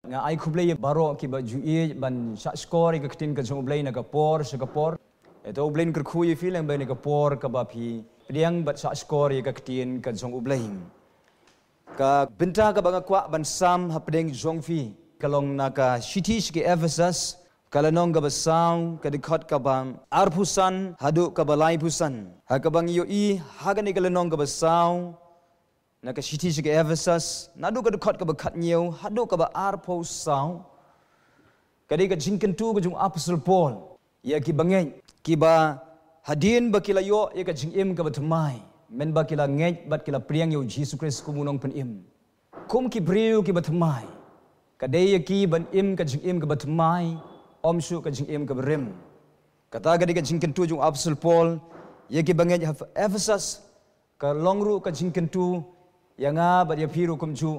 nga ai khublei baro ki ba ju'i ban sha score ka ktin ka jong blei na ka por sa ka por eto blain ka khui feeling ba ni ka por ka ba phi priang bat sha score ka ktin ka jong blei ka binta ka ba kwa ban sam hapdeng jong fi kalong na ka shitish ke Ephesus kalanong ka ba sound ka dikhat ka ba arpusan hadu ka ba lai pusan ha ka bang yo I hagani kalanong ka ba sound na ka shiti ke Ephesus nadu ka dikhat ka ba khat nhiều hadu ka ba arpo sound ka di ka jingken tu ka jung apostle Paul ya ki bangeng ki ba hadin ba kila yo ya ka jingim ka ba thamai men ba kila ngej bat kila priang yo Jesus Christ kumunong pen im kum ki briu ki ba thamai ka dei ya ki ban im ka jingim ka ba thamai om su ka jingim ka ba rim kata ka di ka jingken tu jung apostle Paul ya ki bangeng Ephesus ka longru ka jingken tu yang ba dia piru kumju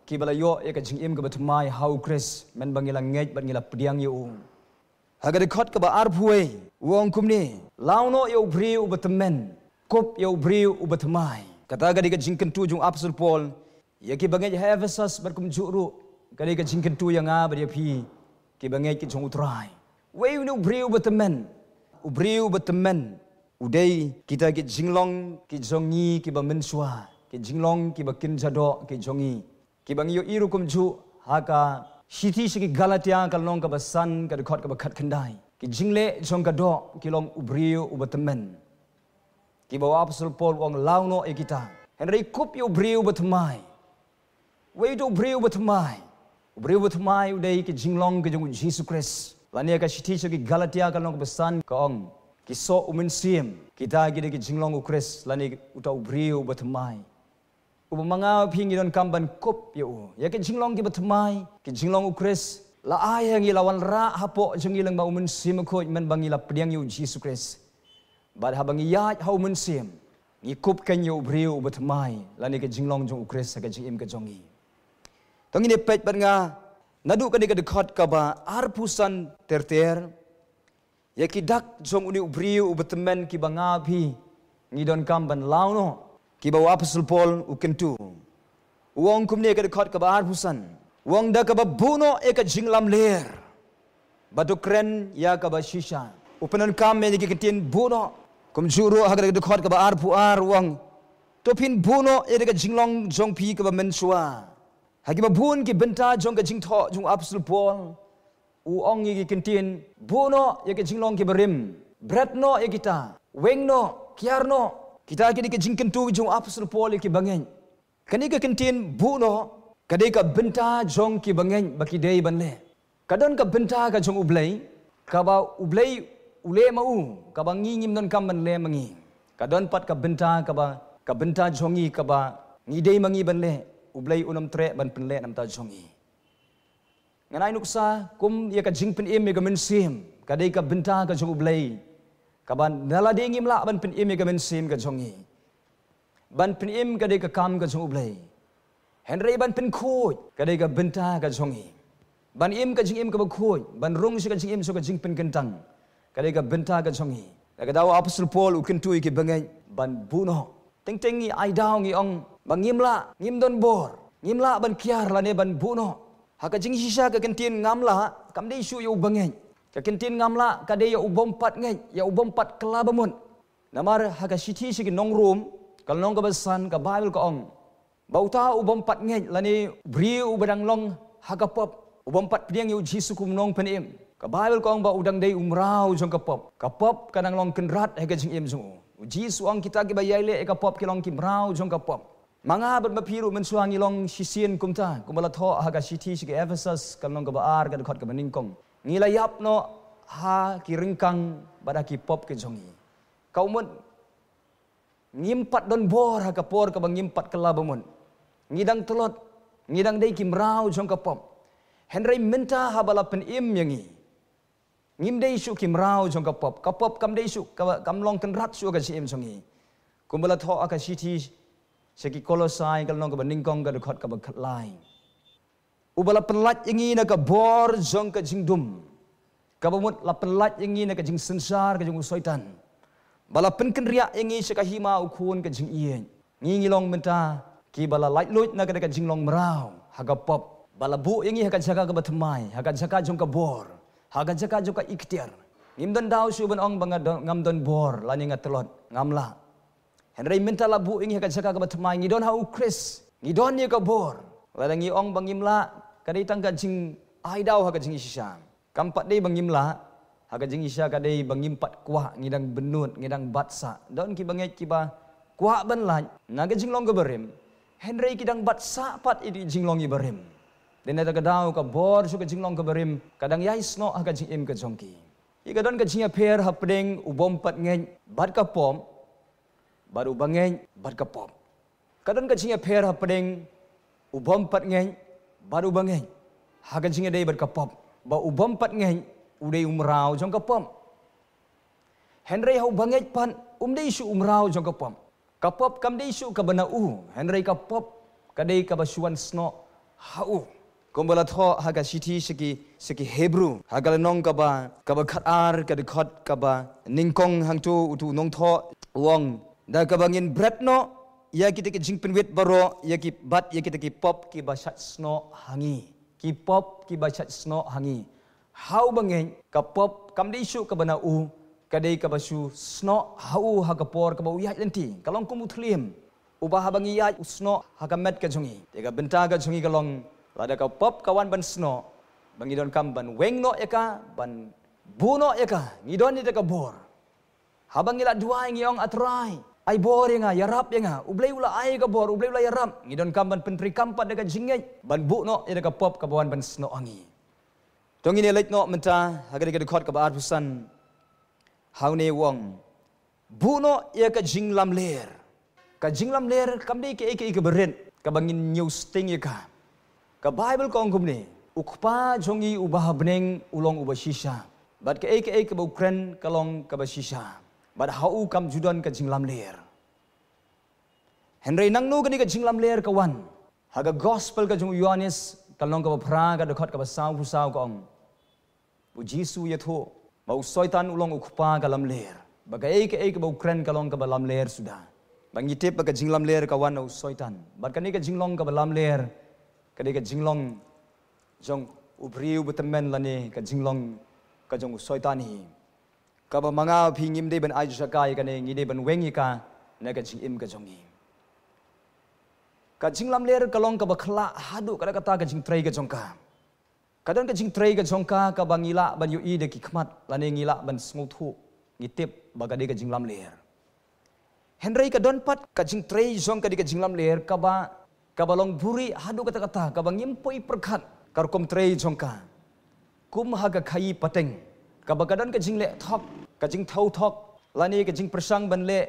ki balayo ya ka jingim ka batmai how Chris men bangila ngej ban ngila priang yo haga de khot ka ba arpuai wong kumni launo yo briu batmen kop yo briu batmai kata ga de ka jingken tu jung apostle Paul ya ki bangej Ephesus bar kumju ru ka de ka jingken tu yang ba dia pi ki bangej ki jung utrai we no briu batmen u briu batmen udai kita ki jinglong ki jongi ki ba mensua ki jinglong ki bakin jado ki jongi ki bang yo iru kum ju haka shiti shiki Galatia kalong ka basan ka khot ka bakhat khandai ki jingle jong ka do ki long ubriu ubatmen ki bawa apostle Paul wong launo e kita henry kup yo briu batmai we do briu batmai udai ki jinglong ki jong Jesus Christ lania ka shiti shiki Galatia kalong ka basan ka ong ki so umensim kita gi ki jinglong u Christ lani uta ubriu batmai Ubamanga pingidon kamban kop yo ya ke jinglong ki batmai ki jinglong u Chris la ayang ilawan ra hapo jengilang ba umun sim ko men bangila priang yo Jesus Christ bad habang ya ha umun sim ni kop kan yo briu batmai lani ke jinglong jong u Chris ka jingim ka jongi tongi ne pet bat nga nadu ka ni ka dekhot ka ba arpusan terter ya ki dak jong uni ubriu batmen ki banga phi ngidon kamban launo ki bawa apostle Paul ukentu wong kumne ka dekhot ka ba arpusan wong da ka ba buno e ka jinglam ler badukren ya ka ba shisha upenan kam me ki ketin buno kum juru ha ka dekhot ka ba arpu ar wong topin buno e ka jinglong jong pi ka ba mensua ha ki ba bun ki benta jong ka jingtho jong apostle Paul u ong ki ketin buno e ka jinglong ki berim bread no e kita weng no kiar no kita kini ke jingken tu jong apostle Paul ki bangen kani ke kentin bu no kadai ka benta jong ki bangen baki dei banle kadon ka benta ka jong ublei ka ba ublei ule mau ka ba ngi ngim non kam banle mangi kadon pat ka benta jongi ka ba ngi dei mangi banle ublei unam tre ban penle nam ta jongi nganai nuksa kum ya ka jingpen im ga mensim kadai ka benta ka jong ublei kaban naladingim la ban pen im ga men sim ga jongi ban pen im ga de ka kam ga jong ublei henry ban pen khoi ga de ga benta ga jongi ban im ga jing im ga khoi ban rung si ga jing im so ga jing pen kentang ga de ga benta ga jongi ga daw apostle Paul u ken tu ki bangai ban buno teng teng ni ai daw ngi ong bangim la ngim don bor ngim la ban kiar la ne ban buno ha ka jing sisa ka kentin ngam la kam dei su yu bangai ka kentin ngamla ka de ya ubom pat ngai ya ubom pat kelabamun namar haga shiti sigi nong room kal nong ka basan ka bible ka ong bauta ubom pat ngai lani briu badang long haga pop ubom pat priang yu Jesus kum nong penim ka bible ka ong ba udang dei umrau jong ka pop kanang long kenrat haga jing im jong Jesus ong kita ki bayaile ka pop ki long ki mrau jong ka pop manga bat mapiru mensuangi long sisien kumta kumala tho haga shiti sigi Ephesus kal nong ka baar ka khot ka baningkong ngilayap no ha kiringkang bada ki pop ke jongi kaumun ngimpat don bor ha kapor ka bang ngimpat kelabamun ngidang telot ngidang dei kimrau jong ka pop henry menta ha bala pen im yangi ngim dei su kimrau jong ka pop kam dei su kam long kan rat su ka si im jongi kumbala tho aka siti seki kolosai kal nong ka baningkong ka khot ka bakhat lai ubala pelat yangi na ka bor jong ka jingdum kabamut la pelat yangi na ka jing sensar ka jing soitan bala penken ria yangi seka hima ukun ka jing ien ngi ngilong menta ki bala light lut na ka jinglong merau haga pop balabu yang haga jaga ke batemai, haga jaga jong ke bor, haga jaga jong ke ikhtiar. Ngimdan daw suban ong banga ngamdan bor lani ngatelot ngamla. Henry minta labu yang haga jaga ke batemai ngidon hau Chris, ngidon ye ke bor. Ladangi ong bangimla kadai tangga jing ai daw haga jing isya. Kampat dei bangimla haga jing isya kadai bangimpat kuah ngidang benut ngidang batsa. Don ki banget kiba kuah banlan naga jing long ke berim. Henry kidang batsa pat idi jing long ibarim. Dan ada kedau ke bor suka jing long ke berim kadang yais no haga jing im ke jongki. Ika don ke jing per hapdeng ubom pat ngeng bat ka pom baru bangeng bat ka pom. Kadon ke jing per hapdeng ubom pat ngeng baru bangeng haga jing dei bat ka pom. Ba ubom pat ngeng udai umrau jong ka pom. Henry hau bangeng pan dei su umrau jong ka pom. Kapop kam dei su ka bana Henry kapop kadai ka basuan sno hau. Kumbala tho haga siti seki Hebrew haga lenong ka ba khatar ka dekhot ka ba ningkong hangtu utu nong tho wong da ka bangin bread no ya kita ke jing penwit baro ya ki bat ya kita ki pop ki basat sno hangi ki pop ki basat sno hangi hau bangin ka pop kam dei su ka bana kadai ka basu sno hau haga por ka ba uyat lenti kalong kumutlim ubah bangi ya usno haga met ka jongi tega benta ka jongi kalong lada ka pop kawan ban sno bangidon kam ban weng no eka ban buno eka ngidon ni ka bor habang ila dua ngiong atrai ai bor nga yarap nga ublay ula ai ka bor ublay ula yarap ngidon kam ban pentri kampat daga jingay ban buno ida ka pop kawan ban sno angi tong ini leit no menta haga daga dekhot ka ba arpusan haune wong buno ya ka jinglam ler kam dei ke beren ka bangin news ting ka ka Bible ko angkum ni ukpa jongi ubah beneng ulong ubah shisha bat ke ba ukren kalong ka ba shisha bat hau kam judon ka jinglam ler Henry nang no kani ka jinglam ler kawan haga gospel ka jong Yohanes kalong ka ba pra ka dekhot ka ba saw ka ong bu Jisu yatho mau soitan ulong ukpa ka lam ler bagai ke ba ukren kalong ka ba lam ler sudah bangitip ka jinglam ler kawan au soitan bat kani ka jinglong ka ba lam ler kadai ka jinglong jong ubriu betemen lani ka jinglong ka jong soitani ka ba manga phingim de ban ai jakai ka ne ngi de ban wengi ka na ka jing im ka jongi ka jinglam ler kalong ka ba khla hadu kada kata ka jing trai ka jongka kadon ka jing trai ka jongka ka bangila ban yu i de ki khmat lani ngila ban smuthu ngitip ba ka de ka jinglam ler Henry ka don pat ka jing trai jong ka de ka jinglam ler ka ba kabalong buri hadu kata-kata kabang impoi perkhat karkom trei jongka kum haga khai pateng kabagadan ka jingle thok ka jing thau thok lani ka jing persang ban le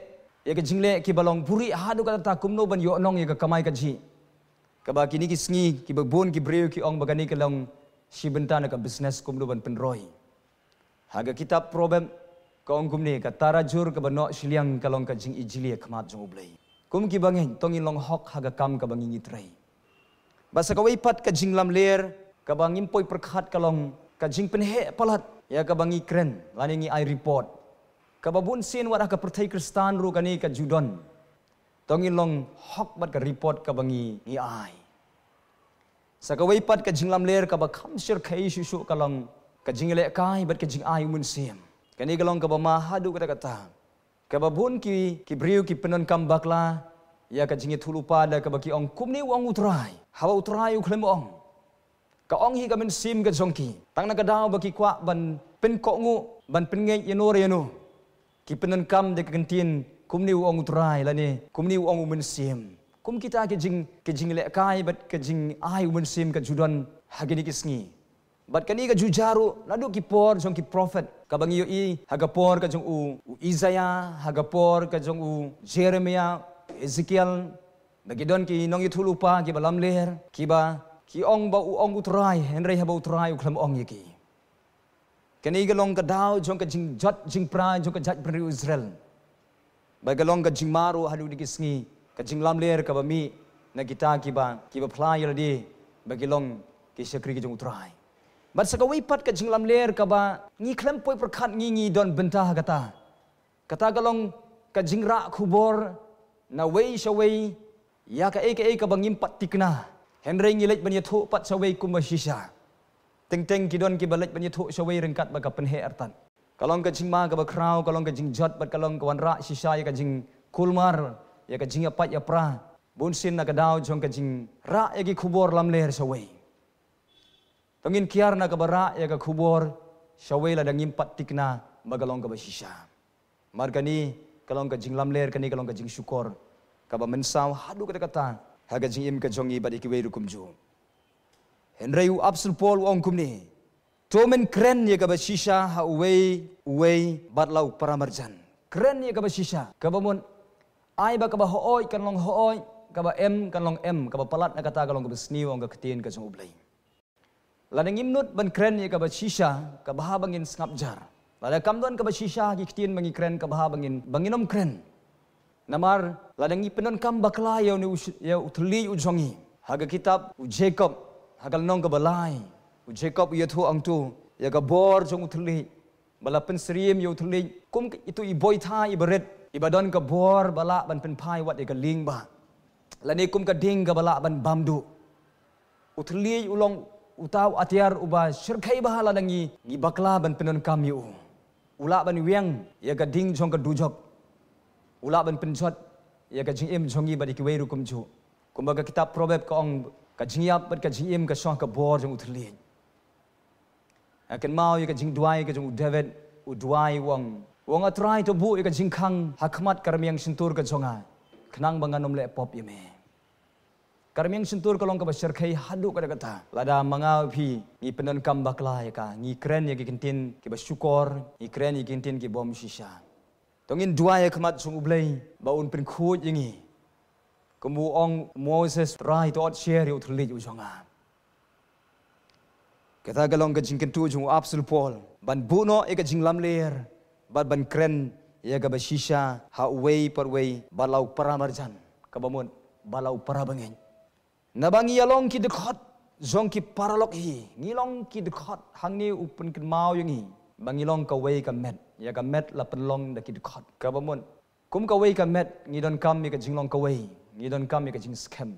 ya ka jingle ki balong buri hadu kata kumno ban yo nong ya ka kamai ka ji kaba kini ki sngi ki babon ki breu ki ong bagani ka long si bentana ka business kumno ban penroi haga kitab problem ka ong kumni ka tarajur ka bano siliang kalong ka jing ijili khmat jong ublei kum ki bangin tongin long hok haga kam ka bangin itrai basa ka weipat ka jinglam ler ka bangin poi perkhat kalong ka jing penhe palat ya ka bangi kren lani ngi ai report ka babun sin wara ka perthai kristan ru kani ka judon tongin long hok bat ka report ka bangi ngi ai sa ka weipat ka jinglam ler ka ba kham sir khai susu kalong ka jingle kai bat ka jing ai mun sim kani kalong ka ba ma hadu kata kababun ki briu ki penon kam bakla ya ka jingi thulu pada ka baki ong kumni wong utrai hawa utrai u khlem ong ka ong hi ka men sim ka jongki tang na ka daw baki kwa ban pen ko ngu ban pen nge yenore yenu ki penon kam de ka kentin kumni wong utrai lani kumni wong men sim kum kita ke jing le kai bat ka jing ai men sim ka judon hagini kisngi bat kani ka jujaru ladu ki por jong ki prophet ka bangi yo i haga por ka jong u Isaiah haga por ka jong u Jeremiah Ezekiel bagidon ki nong yu lupa ki balam ler ki ong ba u ong utrai Henry haba utrai u khlam ong yiki kani galong ka daw jong ka jing jot jing pra jong ka jat pri Israel bagalong ka jing maru hadu dikisngi ka jing lam ler ka bami na kita ki ba play ladi bagilong ki sekri ki jong utrai bat sakawai pat ka jinglam ler ka ba ngi klem poi perkhat ngi don bentah kata galong ka jingra khubor na wei shawei ya ka ka bangim pat tikna Henry ngilet ban yathu pat sawai kum shisha. Teng kidon ki balet ban yathu sawai rengkat ba ka penhe artan. Kalong ka jing ma ka ba krau, kalong ka jing jot bat kalong ka wanra shisha ya ka jing kulmar ya ka jing apat ya pra. Bunsin na ka daw jong ka jing ra ya ki kubor lam ler sawai. Tongin kiar na ka bara ya ka kubor sawai la dang impat tikna bagalong ka ba shisha. Margani kalong ka jing lam ler kani kalong ka jing syukur. Ka ba mensaw hadu kata-kata haga jing im ka jong ibat ikiwe rukum jo. Henry u absol Paul ong kumni. Tomen keren ya ka ba shisha ha uwei batlau paramarjan. Keren ya ka ba shisha. Ka ba mon ai ba ka ba hooi kan long hooi, ka ba em kan long em, ka ba palat na kata kalong ka ba sniw ang ka katin ka jong ublay. Ladang imnut ban keren ya ka ba shisha ka ba bangin ngapjar. Lada kamdon ka ba shisha ki katin bangi keren ka ba banginom keren. Namar ladang ipenon kam bakla ya utli ujongi. Haga kitab u Jacob hagal nong ka balai. U Jacob ya thu ang tu ya ka bor jong utli. Bala pensriem ya utli. Kum itu iboy tha ibaret. Ibadon ka bor bala ban penpai wat ka ling ba. Lani kum ka ding ka bala ban bamdu. Utli ulong utaw atiar uba syirkai ba ladang i bakla ban penon kam yu. Ula ban wiang ya ka ding jong ka dujok. Ula ban penjot ya ka jing im jongi ba dikiwe rukum ju. Kumbaga kitab Proverb ka ong ka jingyap bat ka jing im ka song ka bor jong utli. Akan mau ya ka jing duai ka jong David u duai wong atrai to bu ya ka jing khang hakmat karmiang sentur ka jonga. Kenang banganom le pop yeme. Karmiang sentur kalong ka ba syarkai hadu ka kata. Lada mangau phi ni penon kam bakla ya ka ni kren ya ki kintin ki ba syukor, ni kren ya kintin ki bom shisha. Tongin dua ya kemat sung ublay baun pen khut yangi. Kemu ong Moses rai to share yu thlit u jonga. Kata galong ka jing kentu jung absol Paul ban buno e ka jing lam ler ban kren ya ka ba shisha ha wei par wei balau paramarjan ka ba mon balau parabangen. Nabangi yalong ki dekhot zong ki paralok hi ngilong ki dekhot hangni upen ken mau yangi. Bangilong ka wei ka met ya ka met la penlong da ki dekhot ka ba mon kum ka wei ka met ngidon kam mi ka jinglong ka wei ngidon kam mi ka jing scam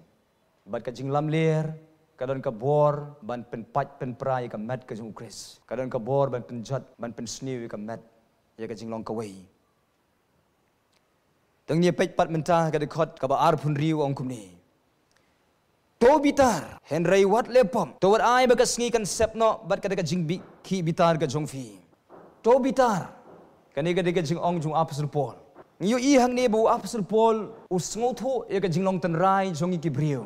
bat ka jing lam ler ka don ka bor ban pen pat pen prai ka met ka jing ukris ka don ka bor ban pen jot ban pen sniw ka met ya ka jinglong ka wei tang ni pet pat menta ka dekhot ka ba ar phun riu ong kum ni to bitar Henry wat lepom to wat ai ba ka sngi kan sepno bat ka ka jing bi ki bitar ka jong fi to bitar kani ka jing ong jung apostle Paul ngiyo i hang ne bu apostle Paul usngo tho ya ka jing long tan rai jong ki brio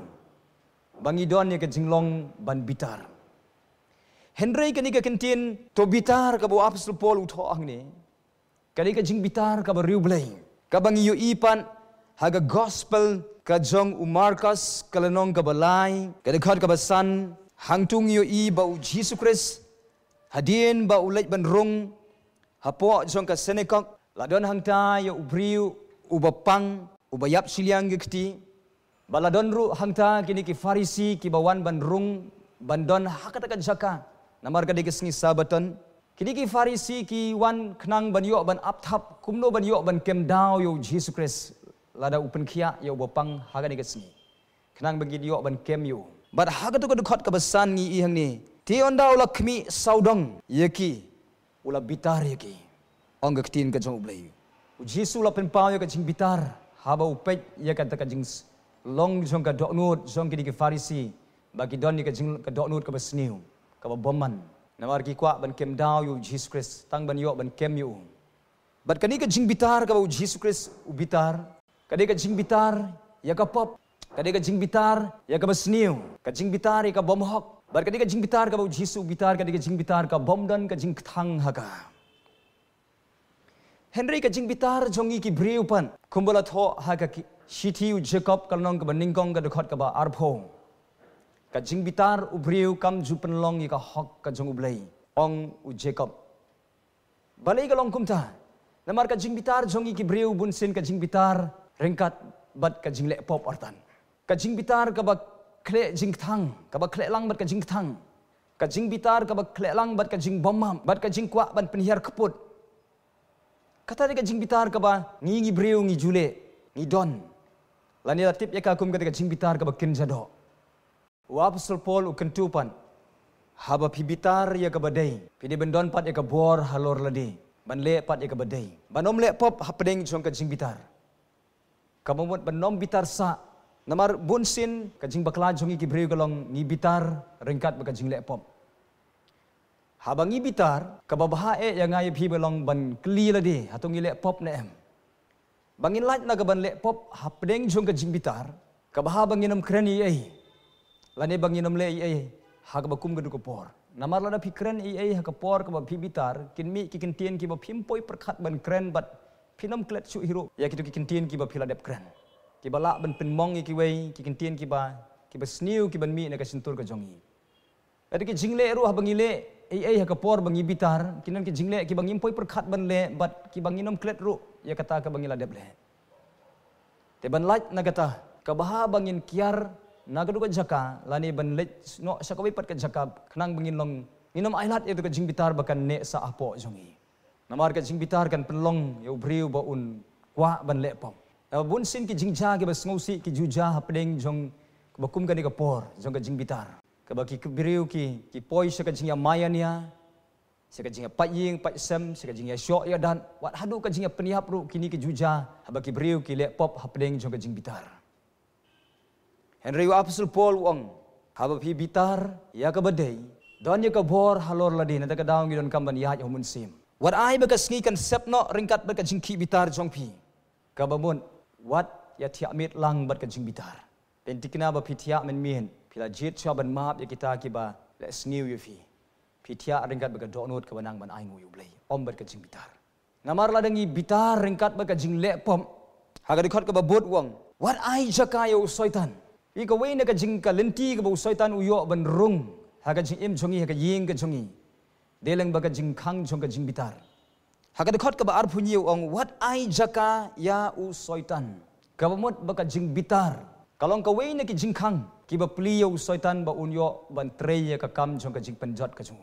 bangi don ya ka jing long ban bitar Henry kani ka kentin to bitar ka bu apostle Paul u tho hang ne kani ka jing bitar ka ba riu blai ka bangi yo i pan haga gospel ka jong u Marcus kalanong ka balai ka dekat ka basan hangtung yo i ba u Jesus Christ hadien ba ulet ban rung hapo jong ka senekok ladon hangta ya ubriu ubapang ubayap siliang gikti baladon ru hangta kini ki farisi ki bawan ban rung bandon hakata ka jaka namar ka digesngi sabaton kini ki farisi ki wan knang ban yo ban apthap kumno ban yo ban kem daw yo Jesus Christ lada upen kia ya ubapang haga digesngi knang bagi yo ban kem yo bat haga to ka dekat ka basan ngi i hang ni ti onda ula kmi saudong yeki ula bitar yeki ong gaktin ka jong ublay Jesus ula pen pau ya ka jing bitar haba upet ya ka ta ka jing long jong ka doknut jong ki di farisi bagi don ni ka jing ka doknut ka basniu ka boman namar ki kwa ban kem daw yu Jesus Christ tang ban yo ban kem yu bat kani ka jing bitar ka Jesus Christ u bitar kadi ka jing bitar ya ka pop kadi ka jing bitar ya ka basniu ka jing bitar ya ka bomhok bat kadi ka jing bitar ka Jesus bitar kadi ka jing bitar ka bomdan ka jing thang haga Henry ka jing bitar jongi ki briu pan kumbala tho haga ki shithi u Jacob kalnong ka baningkong ka dekhot ka ba arpho ka jing bitar u briu kam ju penlong ka hok ka jong ublay ong u Jacob balai ka long kumta namar ka jing bitar jongi ki briu bunsin ka jing bitar rengkat bat ka jing le pop artan ka jing bitar ka ba kle jing thang ka ba kle lang bat ka jing thang ka jing bitar ka ba kle lang bat ka jing bomam bat ka jing kwa ban penhiar keput kata dia ka jing bitar ka ba ngi briu ngi jule ngi don lani tip ya ka kum ka jing bitar ka ba kin jado Wa Apostle Paul ukentupan haba pibitar ya kabadai. Pidi bendon pat ya kabor halor ladi. Ban le pat ya kabadai. Banom le pop hapdeng jong kajing bitar. Kamamut banom bitar sa. Namar bunsin kajing bakla jong iki briu kalong ngi bitar ringkat bakajing le pop. Haba ngi bitar kababaha yang ngai pi belong ban kli ladi hatong le pop ne em. Bangin light na kaban le pop hapdeng jong kajing bitar kabaha banginam kreni ai. Lani banginam le ai hakabakum gadu kapor. Namar lada pikren ai hakapor kabab pi bitar kinmi kikintien kiba pimpoi perkat ban kren bat pinam klet su hiro ya kitu kikintien kiba piladep kren. Kiba la ban penmong iki wei kikintien kiba sniu kiban mi na kasentur ka jongi. Adi ki jingle ru habangile ai hakapor bangi bitar kinan ki jingle kiba ngimpoi perkat ban le bat kiba nginom klet ru ya kata ka bangila dep le. Te ban light na kata kabaha bangin kiar nagadu ka jaka lani ban let no sakawi pat ka jaka khnang bangin long nginom ailat itu ka jing bitar bakan ne sa apo jongi. Namar ka jing bitar kan penlong yo briu ba un kwa ban le pom. Bun sin ki jingja ki bas ngosi ki juja hapdeng jong bakum ka ni ka por jong ka jing bitar. Ka baki briu ki poi sa ka jing ya mayania sa ka jing ya paying paisem sa ka jing ya syok ya dan wat hadu ka jing ya peniap ru kini ki juja habaki briu ki le pop hapdeng jong ka jing bitar. Henry Apostle Paul wong haba pi bitar ya ka badai don ya ka bor halor ladi nata ka daung gidon kamban ya humun sim. Wat ai ba ka sngi kan sepno ringkat ba ka jingki bitar jong pi. Ka bamun wat ya tiak mit lang bat ka jing bitar. Pentikna ba pi tiak men mien pila jit sya ban map ya kita ki ba le sniu yu fi. Pi tiak ringkat ba ka donut ka banang ban ai ngu yu blai om bat ka jing bitar. Namar ladangi bitar ringkat ba ka jing le pom. Haga dikot ka ba bot wong. Wat ai jaka ya soitan. Ika wei na ka jing ka lenti ka bau soitan uyo ban rung haka jing im jongi haka ying ka jongi deleng ba ka jing khang jong ka jing bitar haka dekot ka ba ar punyi ong wat ai jaka ya u soitan ka bamut ba ka jing bitar kalong ka wei na ki jing khang ki ba pliyo soitan ba unyo ban treya ka kam jong ka jing penjot ka jong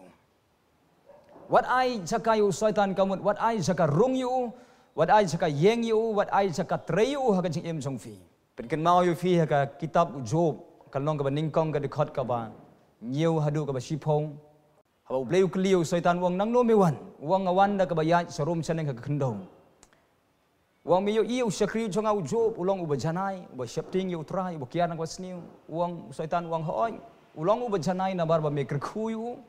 wat ai jaka yu soitan kamut wat ai jaka rung yu wat ai jaka yeng yu wat ai jaka treyu haka jing im jong fi Penken mau yu fi ka kitab Job kalong ka ningkong ka dekot ka ba nyiu hadu ka ba sipong haba bleu kliu soitan wong nang no mewan wong awan da ka ba ya sarum saneng ka kendong wong mi yu iu sakri jonga Job ulong uba janai uba shapting yu trai uba kian ka sniu wong soitan wong hoy ulong uba janai na bar ba me kerkhuyu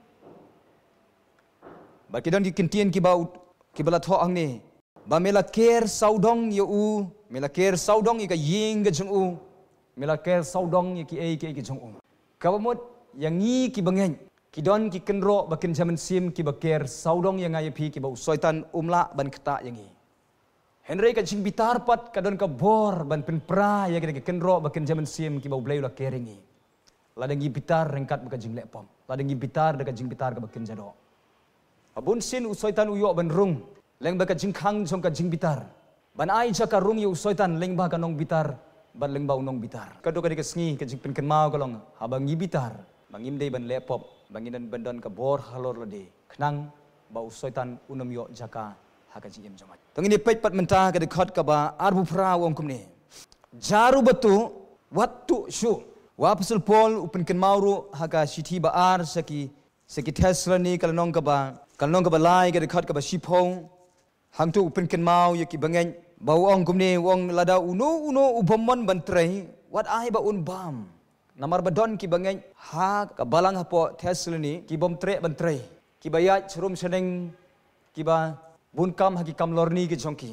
ba kidon dikintien ki ba la tho ang ni ba mela ker saudong yu mela ker saudong ika ying ke jong u mela ker saudong ki ai ki jong u kabamut yang ngi ki bangen ki don ki kenro bakin jaman sim ki baker saudong yang ngai pi ki bau soitan umla ban keta yang ngi Henry ka jing bitar pat ka don ka bor ban penpra ya ki kenro bakin jaman sim ki bau bleu la keringi ladangi bitar rengkat baka jing lepom ladangi bitar da ka jing bitar ka bakin jado abun sin u soitan uyo ban rung leng baka jing khang jong ka jing bitar ban ai jaka rung yu soitan leng ba kanong bitar ban leng ba unong bitar kado ka dikasngi ka jing penken mau kalong habang ngi bitar bangim dei ban lepop banginan bandon ka bor halor lade khnang bau soitan unom yo jaka haka jing em jomat tong ini pet pat menta ka dekhot ka ba arbu pra wong kumne jaru batu wattu shu wa Apostle Paul upenken mauru haka siti ba ar saki Tesla ni kalonong ka ba lai ka dekhot ka ba sipong hang tu upenken mau ya ki bangen bau ong kumne wong lada uno ubomon bantrei wat ai ba un bam namar badon ki bangen ha ka balang hapo Tesla ni ki bom tre bantrei ki bayat serum seneng ki ba bunkam haki kam lorni ki jongki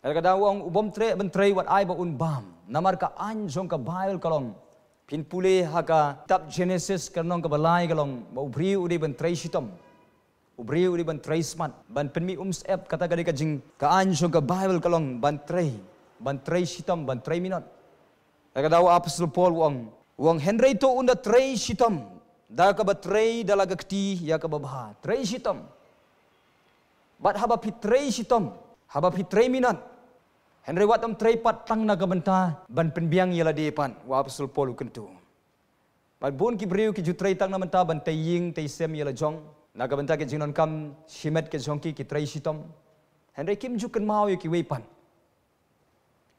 kada wong ubom tre bantrei wat ai ba un bam namar ka an jong ka Bible kalong pin pule haka tab Genesis kanong ka balai kalong ba ubri udi bantrei sitom ubri udi ban tray smart ban penmi ep kata ka jing ka anjo ka Bible kalong ban tray sitam ban tray minot kada wa Apostle Paul wong Henry to unda tray sitam da ka ba tray dalaga kti ya ka ba tray sitam bat haba pi tray sitam haba pi tray minot Henry wat tray pat tang na ka banta ban penbiang yala depan wa Apostle Paul kentu bat bon ki briu ki ju tray tang na banta ban taying tay sem yala jong Nagabanta ke jinon kam shimet ke jongki ki tray sitom Henry kim juken mau ki weipan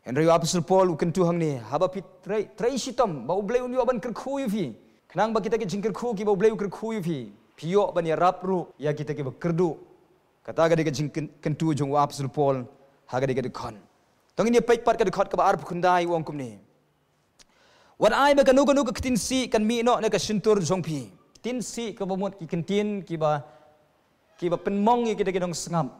Henry Apostle Paul ukan tuhang ni haba pi trai sitam ba ublei unyo ban kerku yu fi. Kenang ba kita ke jing kerku ki ba ublei kerku yu fi. Pio ban ya rapru ya kita ke kerdu. Kata ga de jing kentu jong Apostle Paul haga de ga kon. Tong ini pek pat ka de khot ka ba arp khundai wong kum ni. Wat ai ba kanu kanu ka tin si kan mi no na ka sintur jong pi. Tin si ka ba mot ki kentin ki ba penmong ki kita ke dong sengam.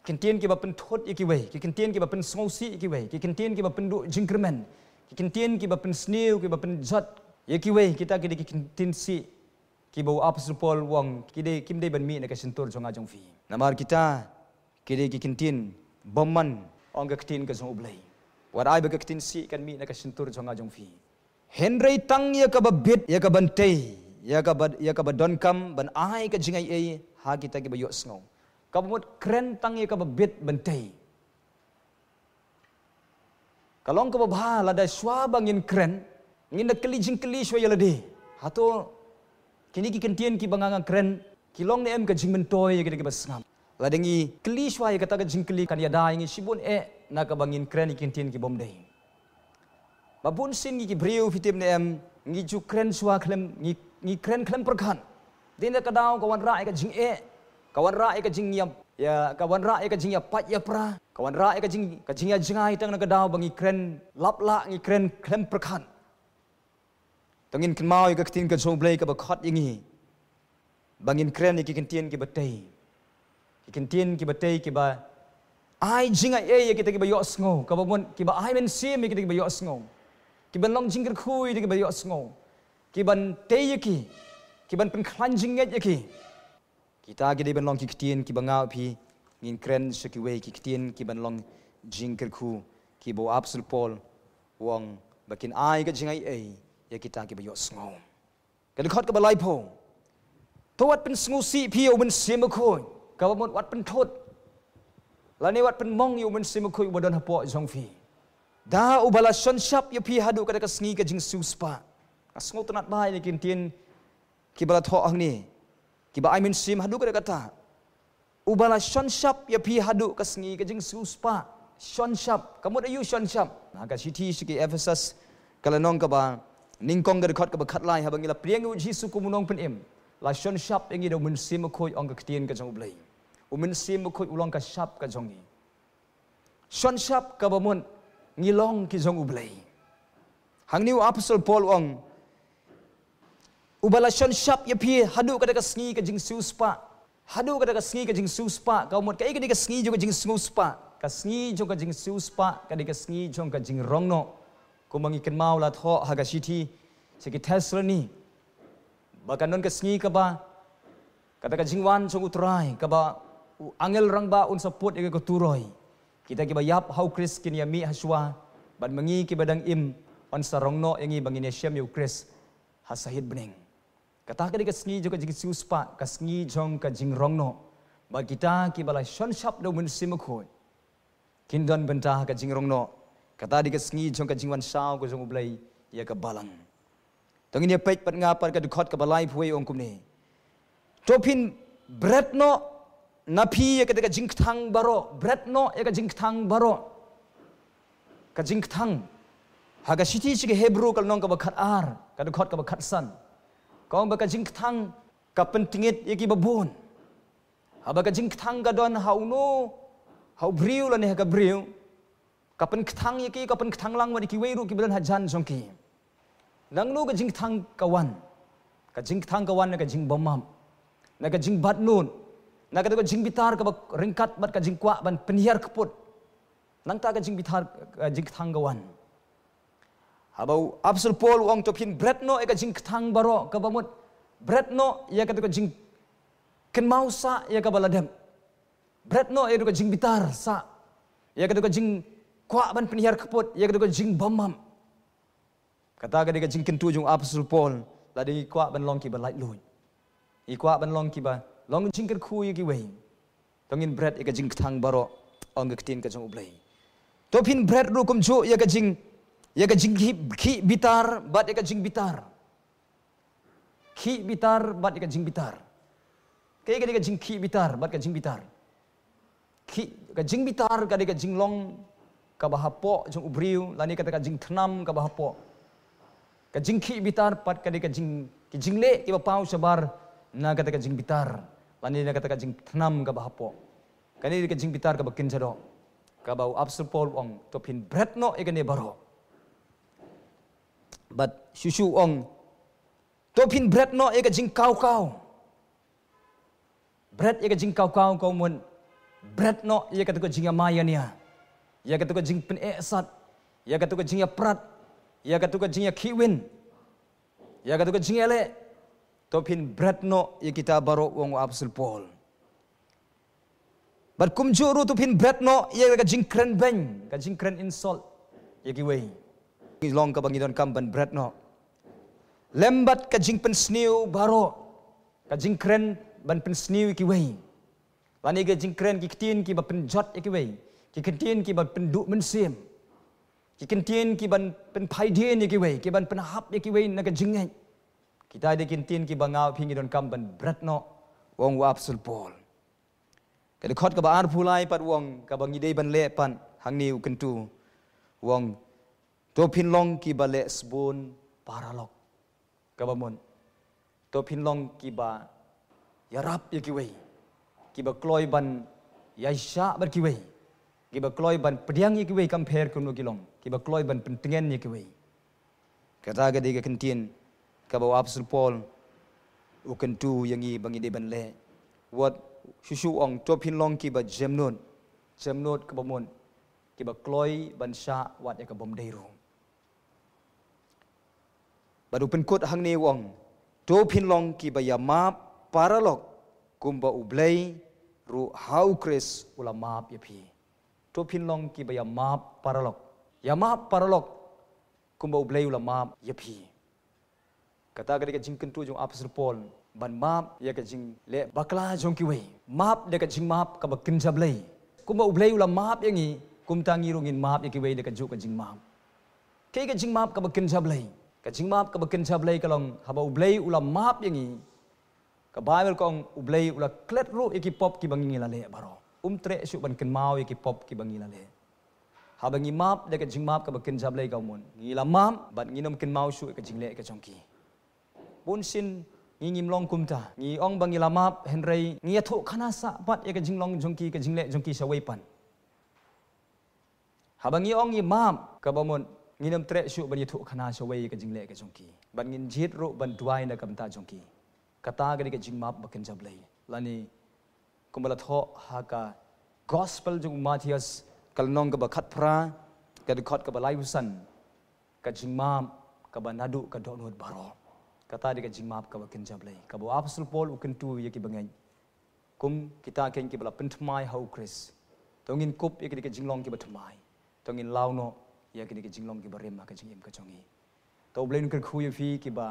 Kentin ki ba pen thot ki wei, ki kentin ki ba pen sngosi ki wei, ki kentin ki ba pen du jingkermen, ki kentin ki ba pen snew ki ba pen jat ki wei kita ki de ki kentin si ki ba Apostle Paul wong ki de kim de ban mi na ka sintur jong ajong fi. Namar kita ki de ki kentin bomman ong ka kentin ka jong ublei. Wat ai ba ka kentin si kan mi na ka sintur jong ajong fi. Henry tang ya ka ba bit ya ka bantei ya ka ba don kam ban ai ka jingai ei ha kita ki ba yo sngo. Kabut keren tangi ka bit bentai. Kalong ka bah lada swa bangin keren, ngin keli jing keli swa yalade. Hato kini ki kentien ki bangang keren, kilong ne em ka jing mentoy ki ba sngam. Ladengi keli swa ya kata ka jing keli kan ya dai ngi sibun na ka bangin keren ki kentien ki bomdei. Babun sin ki breu fitim ne em ngi ju keren swa klem ngi keren klem perkan. Dina ka daw ka wan ra ka jing kawan ra ka jing ya kawan ra ka jing ya pat ya pra kawan ra ka jing ya jingai tang na daw bangi kren lap la ngi kren klem perkan tangin kin mau ka tin ka soblei ka ba khat yingi bangin kren ki kintin ki batei ki kintin ki batei ki ba ai jingai ki ta ki ba yo sngo ka ba mon ki ba ai men sim ki ta ki ba yo sngo ki ban long jingker khui ki ba yo sngo ki ban tei ki ban pen klan jinget ki kita gede ban long ki kitien ki bangau pi ngin kren seki wei ki kitien ki ban long jingker khu ki bo Apostle Paul wong bakin ai ka jingai ya kita ki ba yo sngo ka de khot ka ba lai pho to wat pen sngu si pi o ben sim khoi ka ba mon wat pen thot la ni wat pen mong yo ben sim khoi bo don hapo jong fi da u bala shon shap ya pi hadu ka ka sngi ka jing su spa ka sngo tanat bai ni kin tien ki bala tho ang ni kiba I mean sim hadu ka kata ubala shon shap ya pi hadu ka sngi ka jing suspa shon shap kamut ayu shon shap na ka city siki Ephesus kala nong ka ba ningkong ga khot ka ba khatlai ha bangila priang u jisu ku munong pen em la shon shap engi do mun sim khoi ong ka ktien ka jong blai u mun sim khoi ulong ka shap ka jong ni shon shap ka ba mun ngilong ki jong u blai hang niu Apostle Paul ong ubala shon shap ya pi hadu ka sngi ka jing suspa hadu ka sngi ka jing suspa ka mot kai ka sngi jo ka jing suspa ka sngi jo ka jing suspa ka sngi jo ka jing rongno ko mangi ken mau la tho ha ga city seki Thessaloni baka non ka sngi ka ba kata ka jing wan jong utrai ka ba angel rang ba un support ka turoi kita ki ba yap how Chris kin ya mi haswa ban mangi ki badang im on sarongno engi bangin ya syam yu Chris hasahid bening kata ka sngi jo ka jing suspa ka sngi jong ka jing rongno ba kita ki bala shon shap do mun simakoi kindon benta ka jing rongno kata ka sngi jong ka jing wan sao ko jong ublai ya ka balang tongin ya pek pat ngapar ka dukot ka balai phuai ong kumni topin bretno napi ya ka jing thang baro bretno ya ka jing thang baro ka jing thang haga city chi Hebrew kal nong ka ba khat ar ka dukot ka ba khat san kong ba ka jing thang ka pentingit yaki babon haba ka jing thang ka don hau briu la ne ka briu ka pen thang yaki ka pen thang lang wa ki weiru ki ban hajan jongki nang nu ka jing thang ka wan na ka jing bomam na ka jing bat nun na ka jing bitar ka ba ringkat bat ka jing kwa ban penhiar keput nang ta ka jing bitar jing thang ka wan habau Apostle Paul wong topin bretno e ka jing thang baro ka bamut bretno ya ka jing ken mau sa ya ka baladem bretno e ka jing bitar sa ya ka jing kwa ban penhiar keput ya ka jing bomam kata ka jing kentu jung Apostle Paul la di kwa ban long ki ba light lui i kwa ban long ki ba long jing ker khu ki wei tongin bret e ka jing thang baro ong ka tin ka jung ublai topin bret ru kum jo ya ka jing ki bitar bat ka jing bitar ki bitar bat ka jing bitar kay ka jing ki bitar bat ka jing bitar ki ka jing bitar ka jing long ka bahapo jong ubriu lani kata ka jing thnam ka bahapo ka jing khi bitar pat ka de ka jing le ki ba pau sabar na kata ka jing bitar lani na kata ka jing thnam ka bahapo kani ka jing bitar ka bakin jado ka bau Apostle Paul ong to pin bread no egane baro but susu ong to pin bread no ega jing kau bread ega jing kau kau mun bread no ia kata ko jing amaya nia ia kata ko jing pen esat ia kata ko jing ya prat ia kata ko jing ya kiwin ia kata ko jing ele to pin bread no ia kita baro ong Apostle Paul but kum juru to pin bread no ia ka jing kren beng ka jing kren insult ia ki wei long ka bangidon kam ban bread no lembat ka jing pen sniu baro ka jing kren ban pen sniu ki wei lani ka jing kren ki tin ki ba pen jot ki wei ki kentin ki ban pen du men sim ki kentin ki ban pen phai dien ki wei ki ban pen hap ki wei na ka jing ngai kita de kentin ki bangau pingi don kam ban bread no wong Apostle Paul ka de khot ka ba ar phulai pat wong ka bangi dei ban le pan hang niu kentu wong to pin long ki ba le sbon paralok ka ba mon to pin long ki ba yarap ki wei ki ba kloi ban yaisha bar ki wei ki ba kloi ban pediang ki wei compare kun ki long ki ba kloi ban pentengen ki wei kata ga de ga kentin ka ba Apostle Paul u kentu yang i bangi de ban le wat susu ong to pin long ki ba jemnot ka ba mon ki ba kloi ban sha wat ya ka bom dei ro baru penkut hang ni wong to pin long ki ba ya map paralok kumba ublei ru hau kris ula map ya pi to pin long ki ba ya map paralok kumba ublei ula map ya pi kata ka jing kentu jong Apostle Paul ban map ya ka jing le bakla jong ki wei map de ka jing map ka ba kinja blei kumba ublei ula map yangi kum tangi rungin map ya ki wei de ka ju ka jing map ke ka jing map ka ba kinja blei ka jing map ka ba kinja blei ka long haba ublei ula map yangi ka Bible kong ublei ula klet ru iki pop ki bangi la le baro tre su ban ken mau iki pop ki bangi la le haba ngi map de ka jing map ka ba kinja blei ka mon ngi la map ban ngi nom ken mau su ka jing le ka jongki bun sin ngi ngim long kumta ngi ong bangi la map henrei ngi atho khana sa pat ya ka jing long jongki ka jing le jongki sa wei pan haba ngi ong ngi map ka ba mon ngi nom tre su ban yatho khana sa wei ka jing le ka jongki ban ngin jit ro ban duai na kam ta jongki kata ga ka jing map bakin jablai lani kumbala tho ha ka gospel jung Matthias kal nong ka bakhat phra ka de khot ka balai usan ka jing map ka banadu ka donut baro kata de ka jing map ka bakin jablai ka bo Apostle Paul ukin tu ye ki bangai kum kita ken ki bala pentmai hau kris tongin kup ye ki ka jinglong ki batmai tongin launo ye ki ka jinglong ki barem ka jingim ka chongi to blain kan khu ye fi ki ba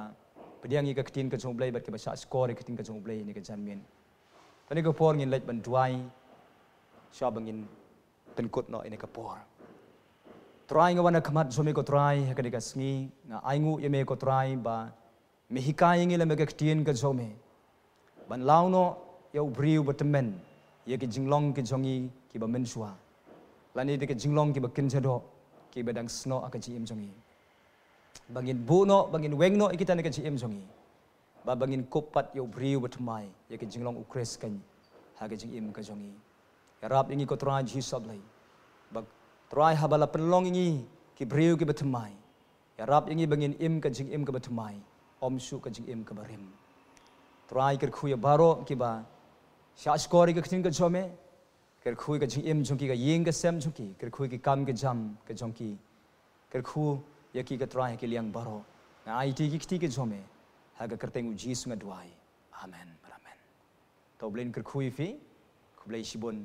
pediang ika ketin ka jong blai bat ke ba score ketin ka jong blai ni ka janmen tani ko por ngin lait ban duai sha bangin ten kot no ini ka por try nga wana khamat jome ko try ha ka ka sngi nga aingu ye me ko try ba me hikai ngi le me ka ketin ka jome ban launo yo briu batmen ye ki jinglong ki jongi ki ba men suwa lani de ka jinglong ki ba kin jado ki ba dang sno aka ji im jongi bangin buno bangin wengno ikita ne ka GM jongi ba bangin kopat yo briu batmai ye ka jinglong ukres kan ha ka jing im ka jongi yarap ingi ko try ji sablai ba try habala penlong ingi ki briu ki batmai yarap ingi bangin im ka jing im ka batmai om su ka jing im ka barim try ker khuya baro ki ba sha score ka tin ka jome ker khuy ka jing im jongi ka yeng ka sem jongi ker khuy ki kam ka jam ka jongi ker khu yaki ka try ke liang baro na IT ki kti ke jome ha ka kerteng uji sunga duai amen to blin ker khui fi khublai shibon